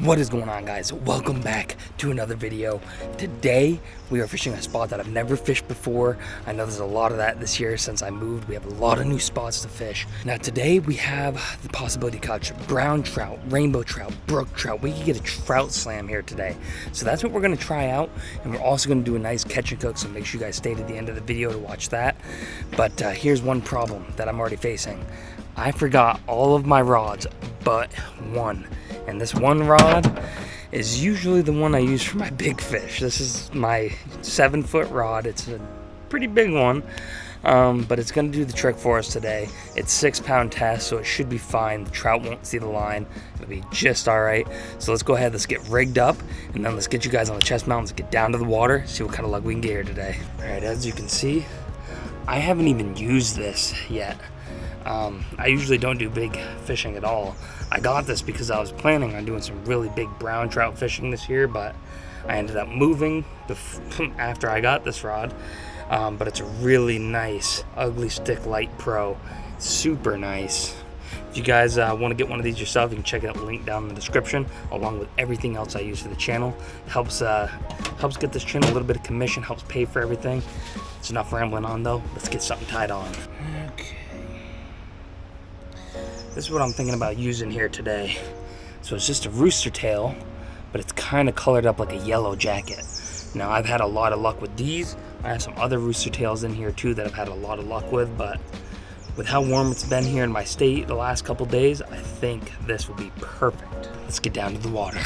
What is going on, guys? Welcome back to another video. Today we are fishing a spot that I've never fished before. I know there's a lot of that this year since I moved. We have a lot of new spots to fish. Now today we have the possibility to catch brown trout, rainbow trout, brook trout. We could get a trout slam here today. So that's what we're going to try out, and we're also going to do a nice catch and cook, so make sure you guys stay to the end of the video to watch that. But here's one problem that I'm already facing. I forgot all of my rods but one. And this one rod is usually the one I use for my big fish. This is my 7-foot rod. It's a pretty big one, but it's gonna do the trick for us today. It's 6-pound test, so it should be fine. The trout won't see the line. It'll be just all right. So let's go ahead, let's get rigged up, and then let's get you guys on the chest mount. Let's get down to the water, see what kind of luck we can get here today. All right, as you can see, I haven't even used this yet. I usually don't do big fishing at all. I got this because I was planning on doing some really big brown trout fishing this year, but I ended up moving after I got this rod. But it's a really nice Ugly Stick Light Pro. Super nice. If you guys want to get one of these yourself, you can check out the link down in the description, along with everything else I use for the channel. Helps get this channel a little bit of commission, helps pay for everything. It's enough rambling on though. Let's get something tied on. Okay. This is what I'm thinking about using here today. So it's just a rooster tail, but it's kind of colored up like a yellow jacket. Now I've had a lot of luck with these. I have some other rooster tails in here too that I've had a lot of luck with, but with how warm it's been here in my state the last couple days, I think this will be perfect. Let's get down to the water.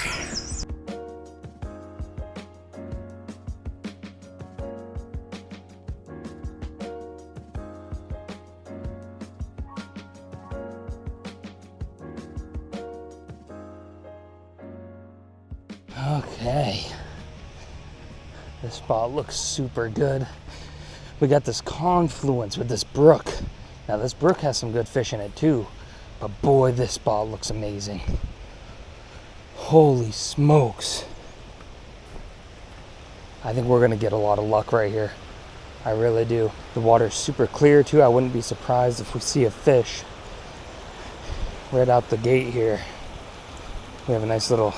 Okay, this spot looks super good. We got this confluence with this brook. Now this brook has some good fish in it too, but boy, this spot looks amazing. Holy smokes. I think we're gonna get a lot of luck right here. I really do. The water's super clear too. I wouldn't be surprised if we see a fish right out the gate here. We have a nice little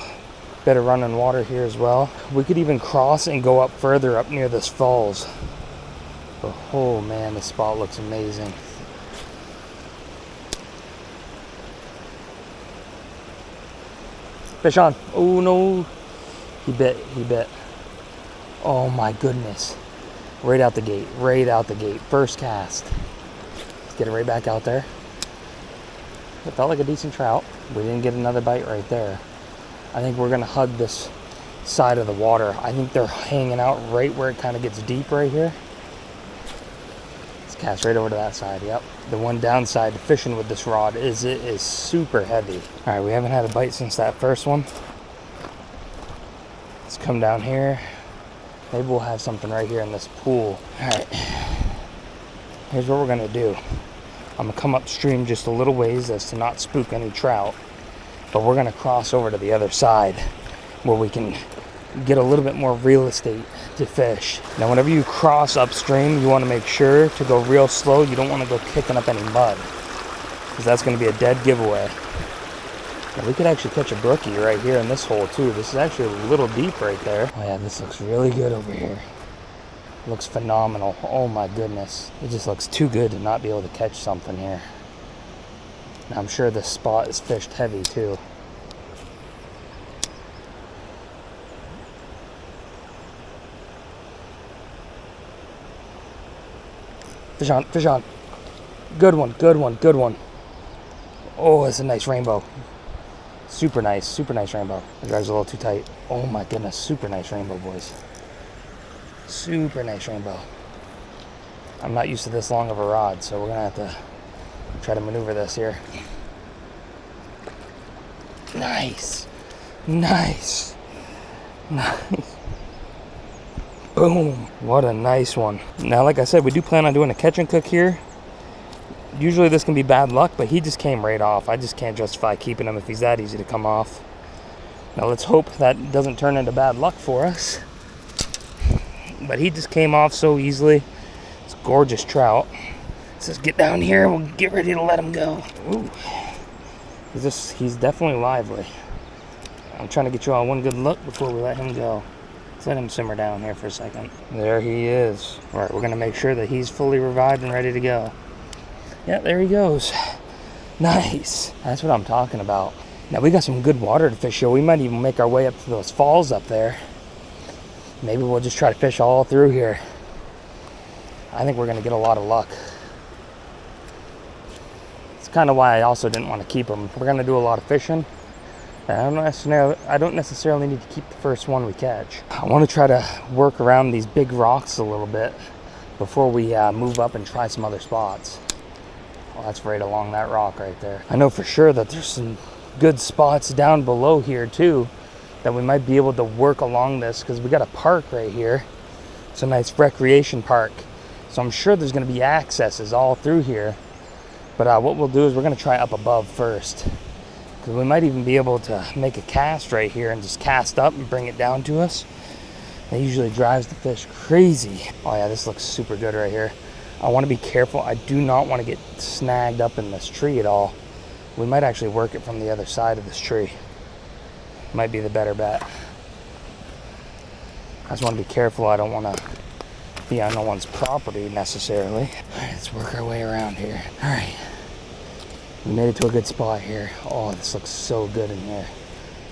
bit of running water here as well. We could even cross and go up further up near this falls. But oh man, this spot looks amazing. Fish on. Oh no. He bit. Oh my goodness. Right out the gate. First cast. Let's get it right back out there. It felt like a decent trout. We didn't get another bite right there. I think we're gonna hug this side of the water. I think they're hanging out right where it kind of gets deep right here. Let's cast right over to that side. Yep. The one downside to fishing with this rod is it is super heavy. All right, we haven't had a bite since that first one. Let's come down here. Maybe we'll have something right here in this pool. All right, here's what we're gonna do. I'm gonna come upstream just a little ways as to not spook any trout. But we're gonna cross over to the other side where we can get a little bit more real estate to fish. Now, whenever you cross upstream, you wanna make sure to go real slow. You don't wanna go kicking up any mud, because that's gonna be a dead giveaway. Now, we could actually catch a brookie right here in this hole too. This is actually a little deep right there. Oh yeah, this looks really good over here. It looks phenomenal. Oh my goodness. It just looks too good to not be able to catch something here. Now, I'm sure this spot is fished heavy too. Fish on, fish on. Good one, good one, good one. Oh, it's a nice rainbow. Super nice rainbow. The guy's a little too tight. Oh my goodness, super nice rainbow, boys. Super nice rainbow. I'm not used to this long of a rod, so we're gonna have to try to maneuver this here. Nice. Boom. What a nice one. Now, like I said, we do plan on doing a catch and cook here. Usually this can be bad luck, but he just came right off. I just can't justify keeping him if he's that easy to come off. Now let's hope that doesn't turn into bad luck for us. But he just came off so easily. It's a gorgeous trout. Let's just get down here and we'll get ready to let him go. Ooh. He's definitely lively. I'm trying to get you all one good look before we let him go. Let's let him simmer down here for a second. There he is. All right, we're gonna make sure that he's fully revived and ready to go. Yeah, there he goes. Nice. That's what I'm talking about. Now we got some good water to fish here. We might even make our way up to those falls up there. Maybe we'll just try to fish all through here. I think we're gonna get a lot of luck. It's kind of why I also didn't want to keep them. We're gonna do a lot of fishing. I don't necessarily need to keep the first one we catch. I want to try to work around these big rocks a little bit before we move up and try some other spots. Well, that's right along that rock right there. I know for sure that there's some good spots down below here too that we might be able to work along this, because we got a park right here. It's a nice recreation park. So I'm sure there's going to be accesses all through here. But what we'll do is we're going to try up above first. We might even be able to make a cast right here and just cast up and bring it down to us. That usually drives the fish crazy. Oh yeah, this looks super good right here. I want to be careful. I do not want to get snagged up in this tree at all. We might actually work it from the other side of this tree. Might be the better bet. I just want to be careful. I don't want to be on no one's property necessarily. All right, let's work our way around here. All right. We made it to a good spot here. Oh, this looks so good in here.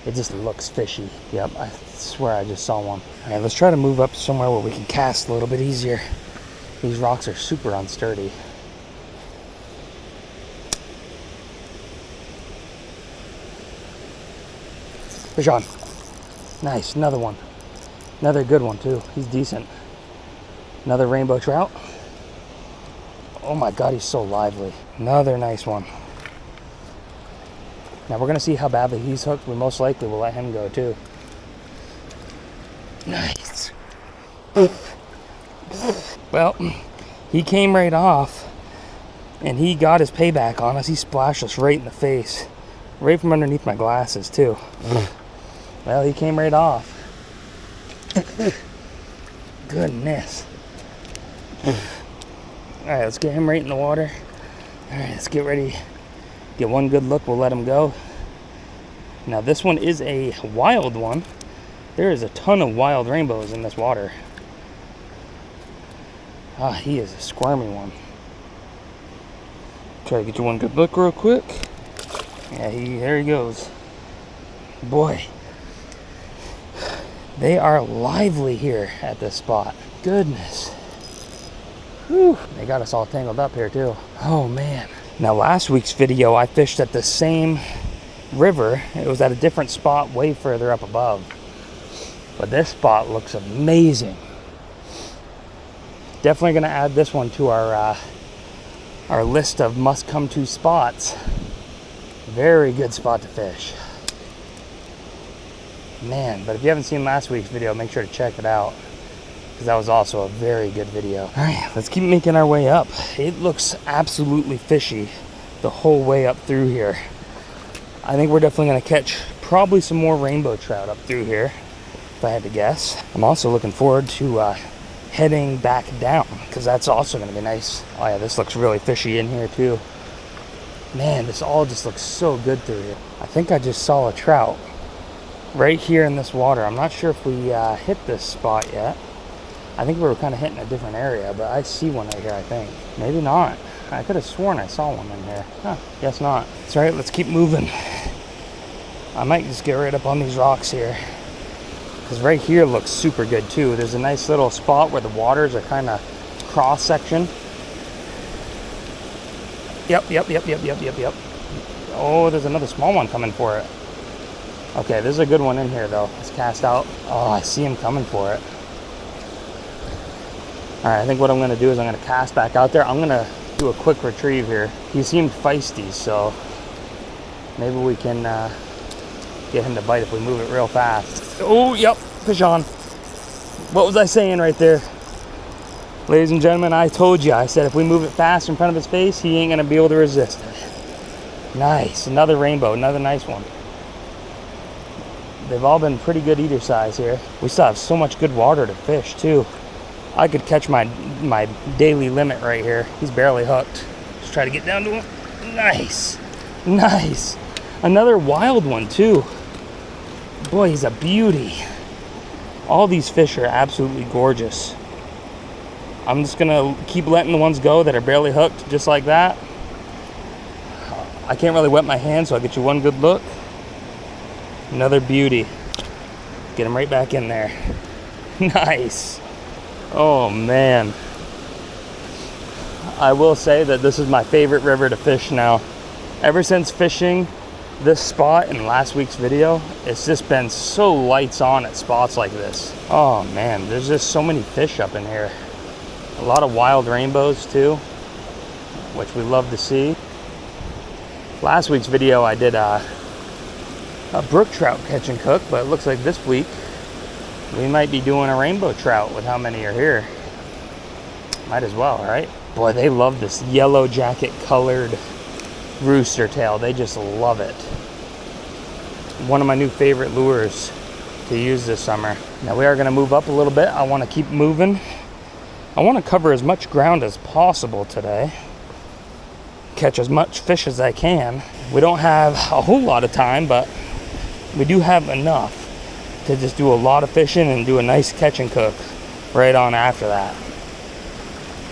It just looks fishy. Yep, I swear I just saw one. All right, let's try to move up somewhere where we can cast a little bit easier. These rocks are super unsturdy. Fish on. Nice, another one. Another good one too. He's decent. Another rainbow trout. Oh my God, he's so lively. Another nice one. Now we're gonna see how badly he's hooked. We most likely will let him go too. Nice. Well, he came right off and he got his payback on us. He splashed us right in the face. Right from underneath my glasses too. Well, he came right off. Goodness. All right, let's get him right in the water. All right, let's get ready. Get one good look, we'll let him go. Now this one is a wild one. There is a ton of wild rainbows in this water. Ah, he is a squirmy one. Try to get you one good look real quick. Yeah, there he goes. Boy, they are lively here at this spot. Goodness. Whew, they got us all tangled up here too. Oh man. Now last week's video, I fished at the same river. It was at a different spot way further up above. But this spot looks amazing. Definitely gonna add this one to our list of must-come-to spots. Very good spot to fish. Man, but if you haven't seen last week's video, make sure to check it out, because that was also a very good video. All right, let's keep making our way up. It looks absolutely fishy the whole way up through here. I think we're definitely gonna catch probably some more rainbow trout up through here, if I had to guess. I'm also looking forward to heading back down, because that's also gonna be nice. Oh yeah, this looks really fishy in here too. Man, this all just looks so good through here. I think I just saw a trout right here in this water. I'm not sure if we hit this spot yet. I think we were kind of hitting a different area, but I see one right here, I think. Maybe not. I could have sworn I saw one in here. Huh, guess not. It's all right, let's keep moving. I might just get right up on these rocks here, because right here looks super good too. There's a nice little spot where the waters are kind of cross section. Yep. Oh, there's another small one coming for it. Okay, there's a good one in here though. Let's cast out. Oh, I see him coming for it. All right, I think what I'm gonna do is I'm gonna cast back out there. I'm gonna do a quick retrieve here. He seemed feisty, so maybe we can get him to bite if we move it real fast. Oh, yep, fish on. What was I saying right there? Ladies and gentlemen, I told you. I said if we move it fast in front of his face, he ain't gonna be able to resist it. Nice, another rainbow, another nice one. They've all been pretty good eater size here. We still have so much good water to fish too. I could catch my daily limit right here. He's barely hooked. Just try to get down to him. Nice. Nice. Another wild one too. Boy, he's a beauty. All these fish are absolutely gorgeous. I'm just gonna keep letting the ones go that are barely hooked, just like that. I can't really wet my hand, so I'll get you one good look. Another beauty. Get him right back in there. Nice. Oh man. I will say that this is my favorite river to fish now. Ever since fishing this spot in last week's video, it's just been so lights on at spots like this. Oh man, there's just so many fish up in here. A lot of wild rainbows too, which we love to see. Last week's video I did a brook trout catch and cook, but it looks like this week we might be doing a rainbow trout with how many are here. Might as well, right? Boy, they love this yellow jacket colored rooster tail. They just love it. One of my new favorite lures to use this summer. Now we are gonna move up a little bit. I wanna keep moving. I wanna cover as much ground as possible today. Catch as much fish as I can. We don't have a whole lot of time, but we do have enough to just do a lot of fishing and do a nice catch and cook right on after that.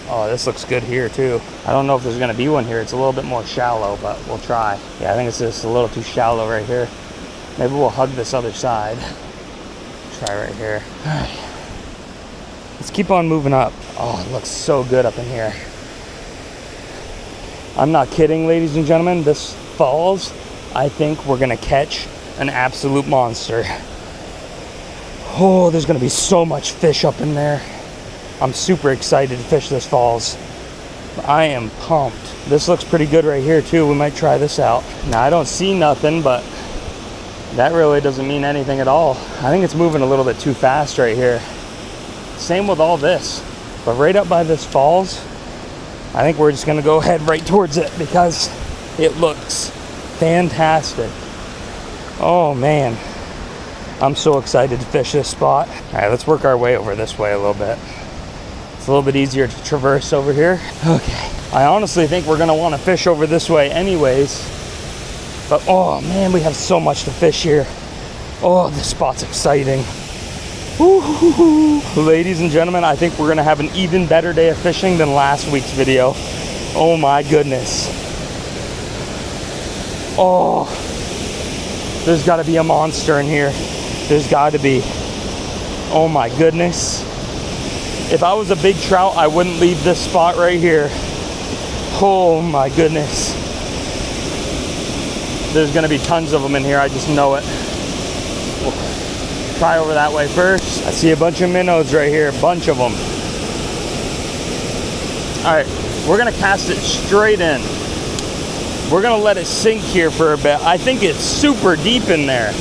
Oh, this looks good here too. I don't know if there's gonna be one here. It's a little bit more shallow, but we'll try. Yeah, I think it's just a little too shallow right here. Maybe we'll hug this other side. Try right here. All right. Let's keep on moving up. Oh, it looks so good up in here. I'm not kidding, ladies and gentlemen. This falls, I think we're gonna catch an absolute monster. Oh, there's gonna be so much fish up in there. I'm super excited to fish this falls. I am pumped. This looks pretty good right here too. We might try this out. Now I don't see nothing, but that really doesn't mean anything at all. I think it's moving a little bit too fast right here. Same with all this, but right up by this falls, I think we're just gonna go ahead right towards it because it looks fantastic. Oh man, I'm so excited to fish this spot. All right, let's work our way over this way a little bit. It's a little bit easier to traverse over here. Okay, I honestly think we're gonna wanna fish over this way anyways, but oh man, we have so much to fish here. Oh, this spot's exciting. Woo-hoo-hoo. Ladies and gentlemen, I think we're gonna have an even better day of fishing than last week's video. Oh my goodness. Oh, there's gotta be a monster in here. There's gotta be. Oh my goodness. If I was a big trout, I wouldn't leave this spot right here. Oh my goodness. There's gonna be tons of them in here, I just know it. Try over that way first. I see a bunch of minnows right here, a bunch of them. All right, we're gonna cast it straight in. We're gonna let it sink here for a bit. I think it's super deep in there.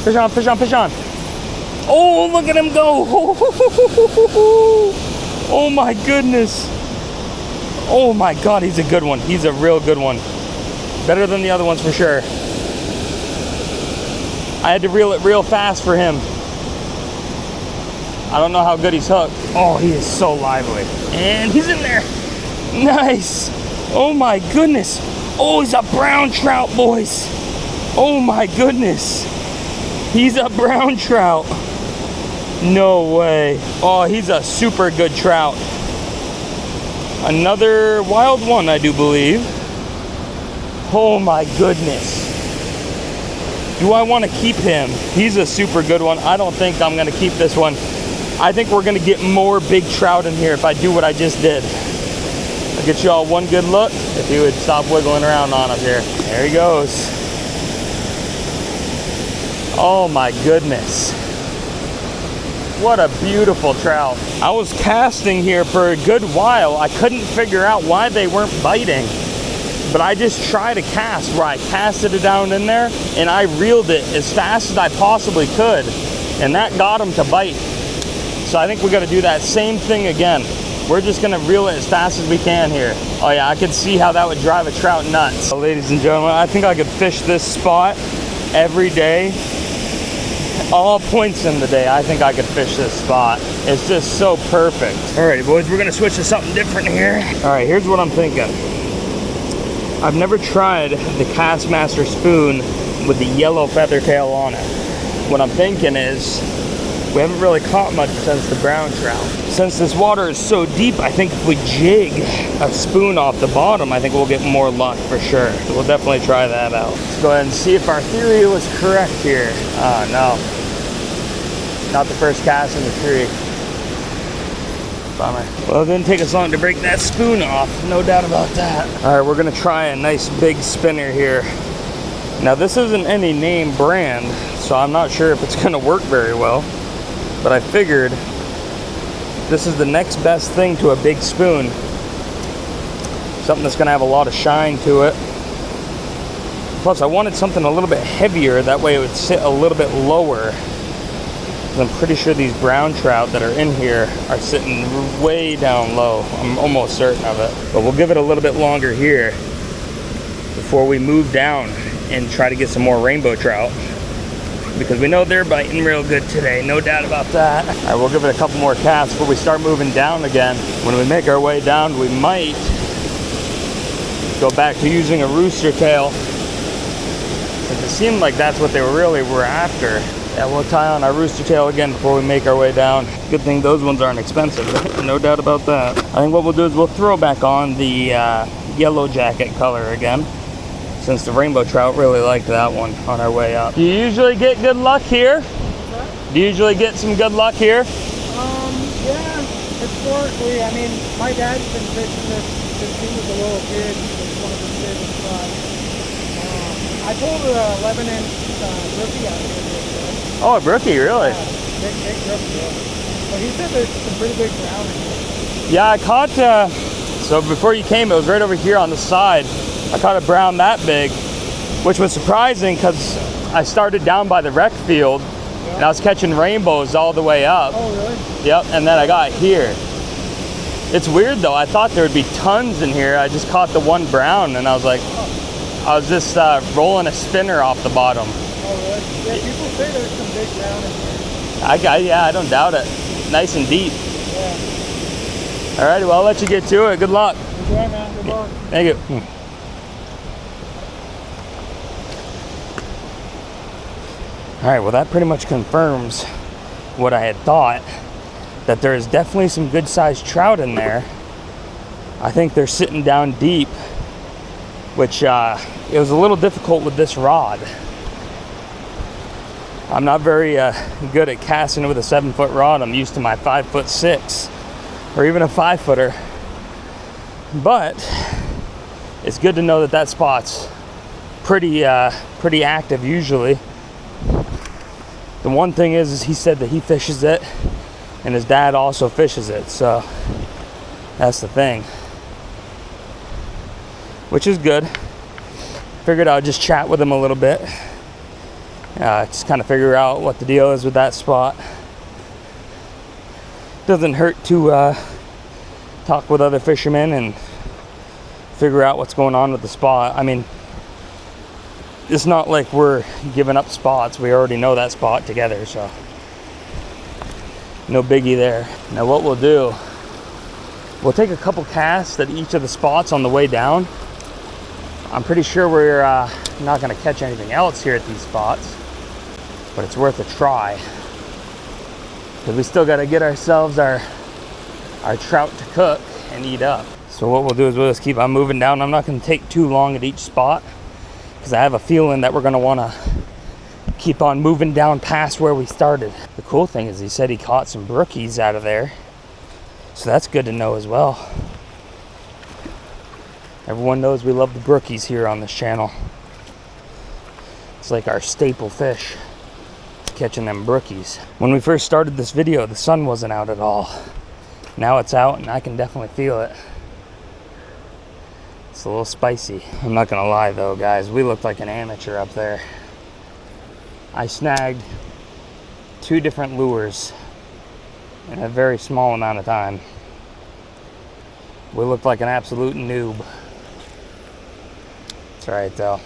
Fish on, fish on, fish on. Oh, look at him go. Oh my goodness. Oh my God, he's a good one. He's a real good one. Better than the other ones for sure. I had to reel it real fast for him. I don't know how good he's hooked. Oh, he is so lively. And he's in there. Nice. Oh my goodness. Oh, he's a brown trout, boys. Oh my goodness. He's a brown trout. No way. Oh, he's a super good trout. Another wild one, I do believe. Oh my goodness. Do I want to keep him? He's a super good one. I don't think I'm going to keep this one. I think we're going to get more big trout in here if I do what I just did. I'll get y'all one good look if he would stop wiggling around on us here. There he goes. Oh my goodness. What a beautiful trout. I was casting here for a good while. I couldn't figure out why they weren't biting. But I just tried to cast where I casted it down in there and I reeled it as fast as I possibly could. And that got them to bite. So I think we got to do that same thing again. We're just going to reel it as fast as we can here. Oh yeah, I could see how that would drive a trout nuts. So ladies and gentlemen, I think I could fish this spot every day all points in the day, I think I could fish this spot. It's just so perfect. All right, boys, we're gonna switch to something different here. All right, here's what I'm thinking. I've never tried the Castmaster spoon with the yellow feather tail on it. What I'm thinking is, we haven't really caught much since the brown trout. Since this water is so deep, I think if we jig a spoon off the bottom, I think we'll get more luck for sure. So we'll definitely try that out. Let's go ahead and see if our theory was correct here. Oh no, not the first cast in the tree. Bummer. Well, it didn't take us long to break that spoon off, no doubt about that. All right, we're gonna try a nice big spinner here. Now this isn't any name brand, so I'm not sure if it's gonna work very well. But I figured this is the next best thing to a big spoon. Something that's gonna have a lot of shine to it. Plus I wanted something a little bit heavier, that way it would sit a little bit lower. I'm pretty sure these brown trout that are in here are sitting way down low. I'm almost certain of it. But we'll give it a little bit longer here before we move down and try to get some more rainbow trout, because we know they're biting real good today, no doubt about that. All right, we'll give it a couple more casts before we start moving down again. When we make our way down, we might go back to using a rooster tail, because it seemed like that's what they really were after. Yeah, we'll tie on our rooster tail again before we make our way down. Good thing those ones aren't expensive, no doubt about that. I think what we'll do is we'll throw back on the yellow jacket color again, since the rainbow trout really liked that one on our way up. Do you usually get good luck here? Do you usually get some good luck here? Yeah, historically, I mean, my dad's been fishing this since he was a little kid. It's one of his favorite spots. I pulled a 11-inch brookie out here the other day. Oh, a brookie, really? Yeah, big brookie, yeah. But he said there's some pretty big brown in here. Yeah, I caught, so before you came, it was right over here on the side. I caught a brown that big, which was surprising because I started down by the rec field, yeah, and I was catching rainbows all the way up. Oh, really? Yep, and then I got here. It's weird though, I thought there would be tons in here. I just caught the one brown and I was like, I was just rolling a spinner off the bottom. Oh, really? Yeah, people say there's some big brown in here. Yeah, I don't doubt it. Nice and deep. Yeah. Alrighty, well, I'll let you get to it. Good luck. Enjoy, man. Good luck. Thank you. All right, well, that pretty much confirms what I had thought, that there is definitely some good sized trout in there. I think they're sitting down deep, which it was a little difficult with this rod. I'm not very good at casting with a 7-foot rod. I'm used to my 5'6" or even a 5-footer. But it's good to know that that spot's pretty active usually. The one thing is he said that he fishes it and his dad also fishes it, so that's the thing, which is good. Figured I'd just chat with him a little bit, just kind of figure out what the deal is with that spot. Doesn't hurt to talk with other fishermen and figure out what's going on with the spot. I mean, it's not like we're giving up spots. We already know that spot together, so no biggie there. Now what we'll do, we'll take a couple casts at each of the spots on the way down. I'm pretty sure we're not gonna catch anything else here at these spots, but it's worth a try, because we still gotta get ourselves our trout to cook and eat up. So what we'll do is we'll just keep on moving down. I'm not gonna take too long at each spot, because I have a feeling that we're gonna wanna keep on moving down past where we started. The cool thing is he said he caught some brookies out of there, so that's good to know as well. Everyone knows we love the brookies here on this channel. It's like our staple fish, catching them brookies. When we first started this video, the sun wasn't out at all. Now it's out and I can definitely feel it. It's a little spicy. I'm not gonna lie though, guys, we looked like an amateur up there. I snagged 2 different lures in a very small amount of time. We looked like an absolute noob. It's alright though.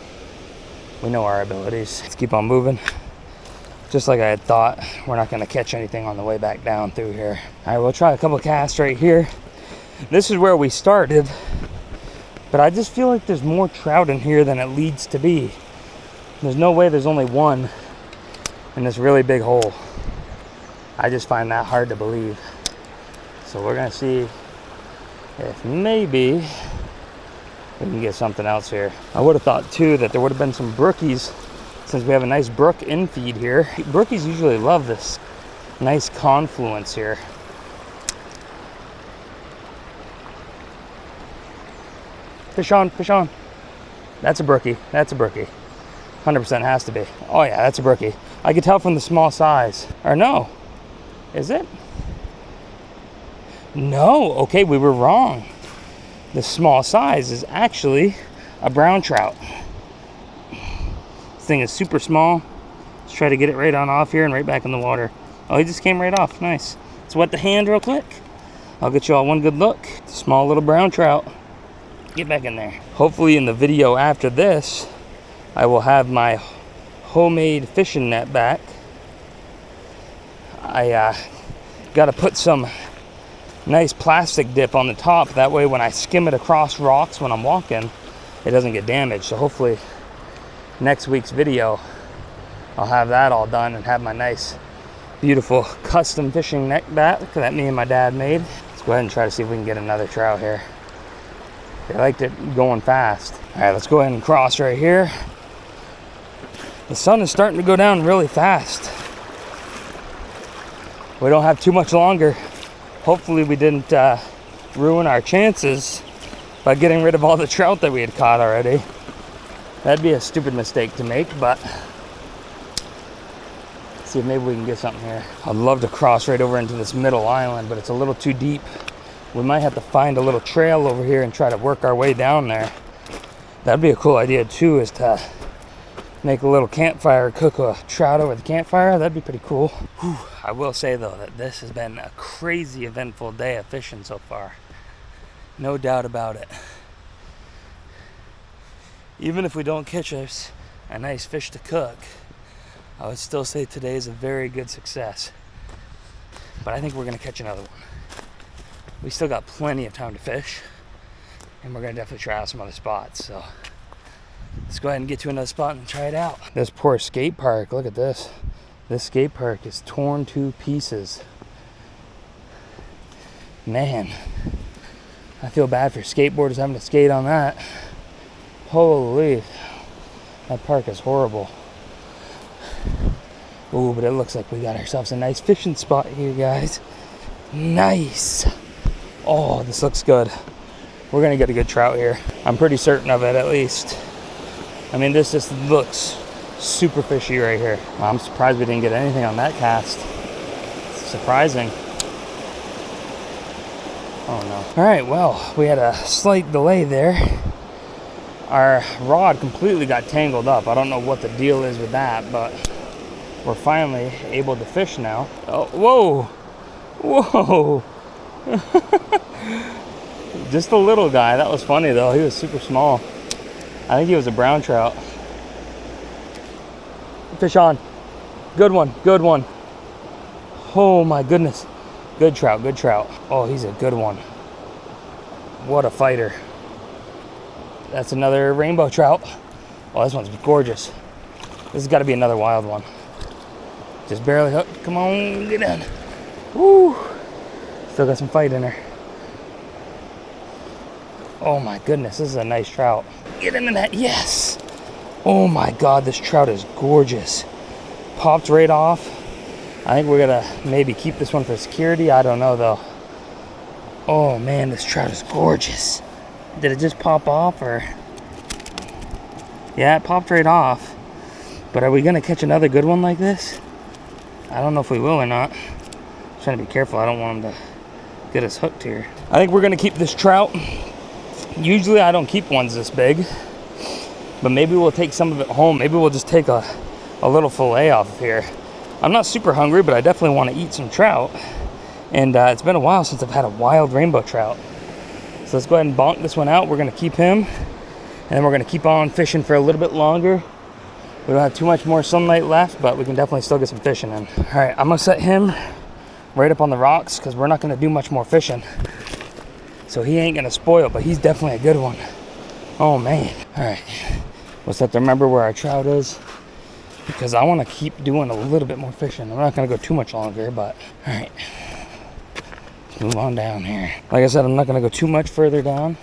We know our abilities. Let's keep on moving. Just like I had thought, we're not gonna catch anything on the way back down through here. All right, we'll try a couple casts right here. This is where we started, but I just feel like there's more trout in here than it leads to be. There's no way there's only one in this really big hole. I just find that hard to believe. So we're gonna see if maybe we can get something else here. I would have thought too that there would have been some brookies, since we have a nice brook infeed here. Brookies usually love this nice confluence here. Fish on, fish on. That's a brookie, that's a brookie. 100% has to be. Oh yeah, that's a brookie. I could tell from the small size. Or no, is it? No, okay, we were wrong. The small size is actually a brown trout. This thing is super small. Let's try to get it right on off here and right back in the water. Oh, he just came right off, nice. Let's wet the hand real quick. I'll get you all one good look. Small little brown trout. Get back in there. Hopefully in the video after this, I will have my homemade fishing net back. I got to put some nice plastic dip on the top. That way when I skim it across rocks when I'm walking, it doesn't get damaged. So hopefully next week's video, I'll have that all done and have my nice, beautiful custom fishing net back that me and my dad made. Let's go ahead and try to see if we can get another trout here. They liked it going fast. All right, let's go ahead and cross right here. The sun is starting to go down really fast. We don't have too much longer. Hopefully we didn't ruin our chances by getting rid of all the trout that we had caught already. That'd be a stupid mistake to make, but let's see if maybe we can get something here. I'd love to cross right over into this middle island, but it's a little too deep. We might have to find a little trail over here and try to work our way down there. That'd be a cool idea too, is to make a little campfire, cook a trout over the campfire. That'd be pretty cool. Whew. I will say though that this has been a crazy eventful day of fishing so far. No doubt about it. Even if we don't catch us a nice fish to cook, I would still say today is a very good success. But I think we're gonna catch another one. We still got plenty of time to fish, and we're gonna definitely try out some other spots. So let's go ahead and get to another spot and try it out. This poor skate park, look at this. This skate park is torn to pieces. Man, I feel bad for skateboarders having to skate on that. Holy, that park is horrible. Ooh, but it looks like we got ourselves a nice fishing spot here, guys. Nice. Oh, this looks good. We're gonna get a good trout here. I'm pretty certain of it, at least. I mean, this just looks super fishy right here. I'm surprised we didn't get anything on that cast. It's surprising. Oh no. All right, well, we had a slight delay there. Our rod completely got tangled up. I don't know what the deal is with that, but we're finally able to fish now. Oh, whoa, whoa. Just a little guy. That was funny though. He was super small. I think he was a brown trout. Fish on. Good one, good one. Oh my goodness. Good trout, good trout. Oh, he's a good one. What a fighter. That's another rainbow trout. Oh, this one's gorgeous. This has got to be another wild one. Just barely hooked. Come on, get in. Woo. Still got some fight in her. Oh my goodness, this is a nice trout. Get in the net, yes. Oh my God, this trout is gorgeous. Popped right off. I think we're gonna maybe keep this one for security. I don't know though. Oh man, this trout is gorgeous. Did it just pop off or? Yeah, it popped right off. But are we gonna catch another good one like this? I don't know if we will or not. I'm trying to be careful. I don't want him to get us hooked here. I think we're gonna keep this trout. Usually I don't keep ones this big, but maybe we'll take some of it home. Maybe we'll just take a little fillet off of here. I'm not super hungry, but I definitely want to eat some trout. And it's been a while since I've had a wild rainbow trout. So let's go ahead and bonk this one out. We're gonna keep him, and then we're gonna keep on fishing for a little bit longer. We don't have too much more sunlight left, but we can definitely still get some fishing in. All right, I'm gonna set him right up on the rocks because we're not gonna do much more fishing. So he ain't gonna spoil, but he's definitely a good one. Oh man. All right, we'll set to remember where our trout is because I wanna keep doing a little bit more fishing. I'm not gonna go too much longer, but all right. Let's move on down here. Like I said, I'm not gonna go too much further down,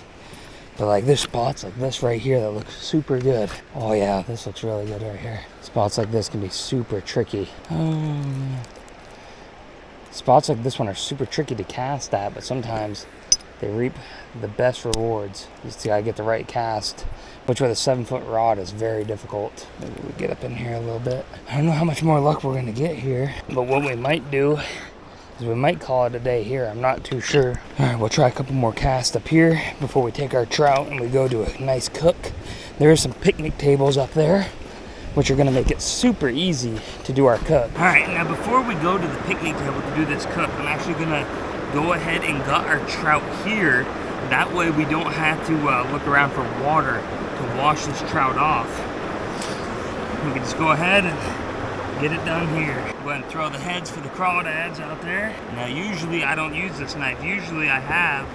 but like there's spots like this right here that look super good. Oh yeah, this looks really good right here. Spots like this can be super tricky. Spots like this one are super tricky to cast at, but sometimes they reap the best rewards. You just gotta get the right cast, which with a 7-foot rod is very difficult. Maybe we get up in here a little bit. I don't know how much more luck we're gonna get here, but what we might do is we might call it a day here. I'm not too sure. All right, we'll try a couple more casts up here before we take our trout and we go to a nice cook. There are some picnic tables up there, which are gonna make it super easy to do our cook. All right, now before we go to the picnic table to do this cook, I'm actually gonna go ahead and gut our trout here. That way we don't have to look around for water to wash this trout off. We can just go ahead and get it done here. Go ahead and throw the heads for the crawdads out there. Now usually I don't use this knife. Usually I have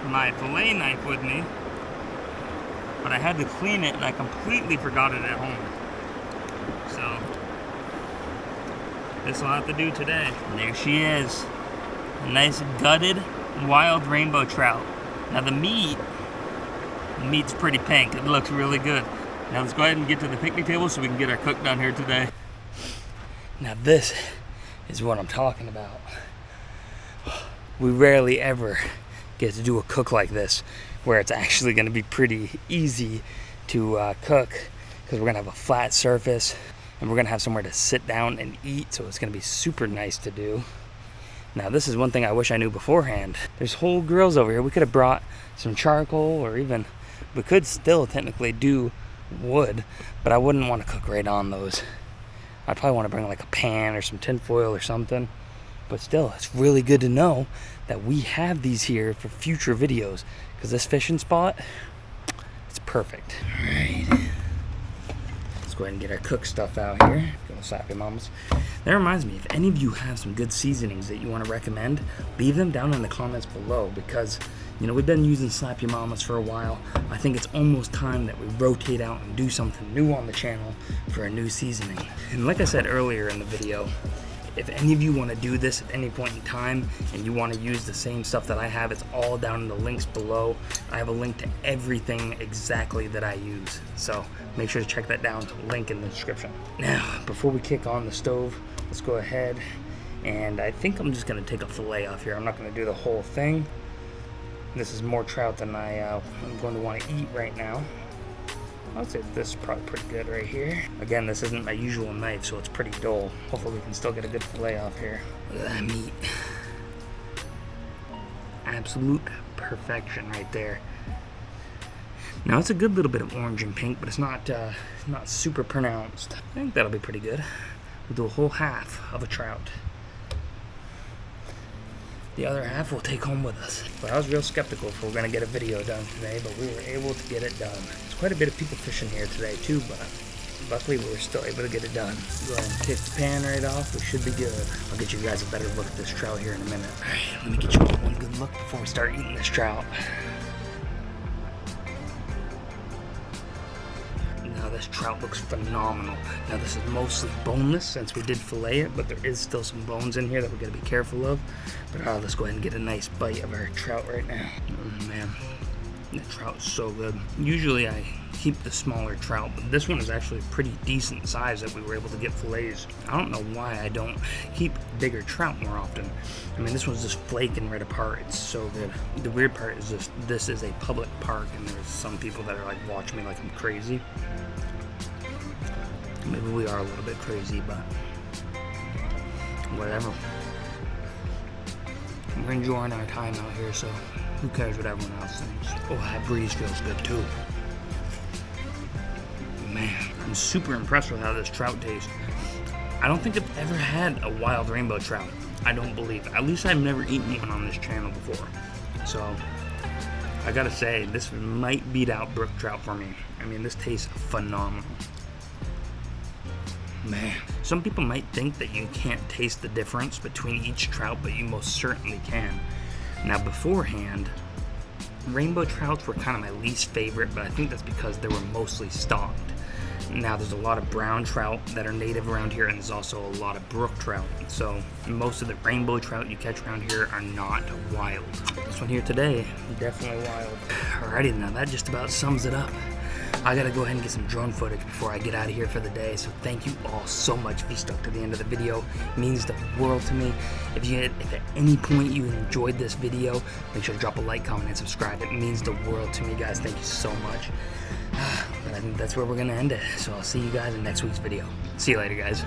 my fillet knife with me, but I had to clean it and I completely forgot it at home. So this will have to do today. And there she is. A nice gutted wild rainbow trout. Now the meat's pretty pink. It looks really good. Now let's go ahead and get to the picnic table so we can get our cook done here today. Now this is what I'm talking about. We rarely ever get to do a cook like this where it's actually going to be pretty easy to cook because we're going to have a flat surface and we're going to have somewhere to sit down and eat, so it's going to be super nice to do. Now this is one thing I wish I knew beforehand. There's whole grills over here. We could have brought some charcoal, or even we could still technically do wood, but I wouldn't want to cook right on those. I'd probably want to bring like a pan or some tin foil or something. But still, it's really good to know that we have these here for future videos, because this fishing spot, it's perfect. All right. Let's go ahead and get our cook stuff out here. Go slap your mamas. That reminds me, if any of you have some good seasonings that you want to recommend, leave them down in the comments below, because you know we've been using Slap Your Mamas for a while. I think it's almost time that we rotate out and do something new on the channel for a new seasoning. And like I said earlier in the video, if any of you want to do this at any point in time and you want to use the same stuff that I have, it's all down in the links below. I have a link to everything exactly that I use, so make sure to check that down, link in the description. Now, before we kick on the stove, let's go ahead, and I think I'm just going to take a fillet off here. I'm not going to do the whole thing. This is more trout than I'm going to want to eat right now. I'd say this is probably pretty good right here. Again, this isn't my usual knife, so it's pretty dull. Hopefully we can still get a good fillet off here. Look at that meat. Absolute perfection right there. Now it's a good little bit of orange and pink, but it's not super pronounced. I think that'll be pretty good. We'll do a whole half of a trout. The other half we'll take home with us. But I was real skeptical if we were going to get a video done today, but we were able to get it done. There's quite a bit of people fishing here today too, but luckily we were still able to get it done. Go ahead and take the pan right off. We should be good. I'll get you guys a better look at this trout here in a minute. All right, let me get you one good look before we start eating this trout. Now this trout looks phenomenal. Now this is mostly boneless since we did fillet it, but there is still some bones in here that we're gonna be careful of. But let's go ahead and get a nice bite of our trout right now. Oh man, that trout is so good. Usually I keep the smaller trout, but this one is actually a pretty decent size that we were able to get fillets. I don't know why I don't keep bigger trout more often. I mean, this one's just flaking right apart. It's so good. The weird part is just this is a public park, and there's some people that are like watching me like I'm crazy. Maybe we are a little bit crazy, but whatever. We're enjoying our time out here, so who cares what everyone else thinks. Oh, that breeze feels good too. Man, I'm super impressed with how this trout tastes. I don't think I've ever had a wild rainbow trout. I don't believe. At least I've never eaten one on this channel before. So, I gotta say, this might beat out brook trout for me. I mean, this tastes phenomenal. man. Some people might think that you can't taste the difference between each trout, but you most certainly can. Now beforehand, rainbow trouts were kind of my least favorite, but I think that's because they were mostly stocked. Now there's a lot of brown trout that are native around here, and there's also a lot of brook trout. So most of the rainbow trout you catch around here are not wild. This one here today, definitely wild. Alrighty, now that just about sums it up. I gotta go ahead and get some drone footage before I get out of here for the day. So thank you all so much if you stuck to the end of the video. It means the world to me. If at any point you enjoyed this video, make sure to drop a like, comment, and subscribe. It means the world to me, guys. Thank you so much. But I think that's where we're gonna end it. So I'll see you guys in next week's video. See you later, guys.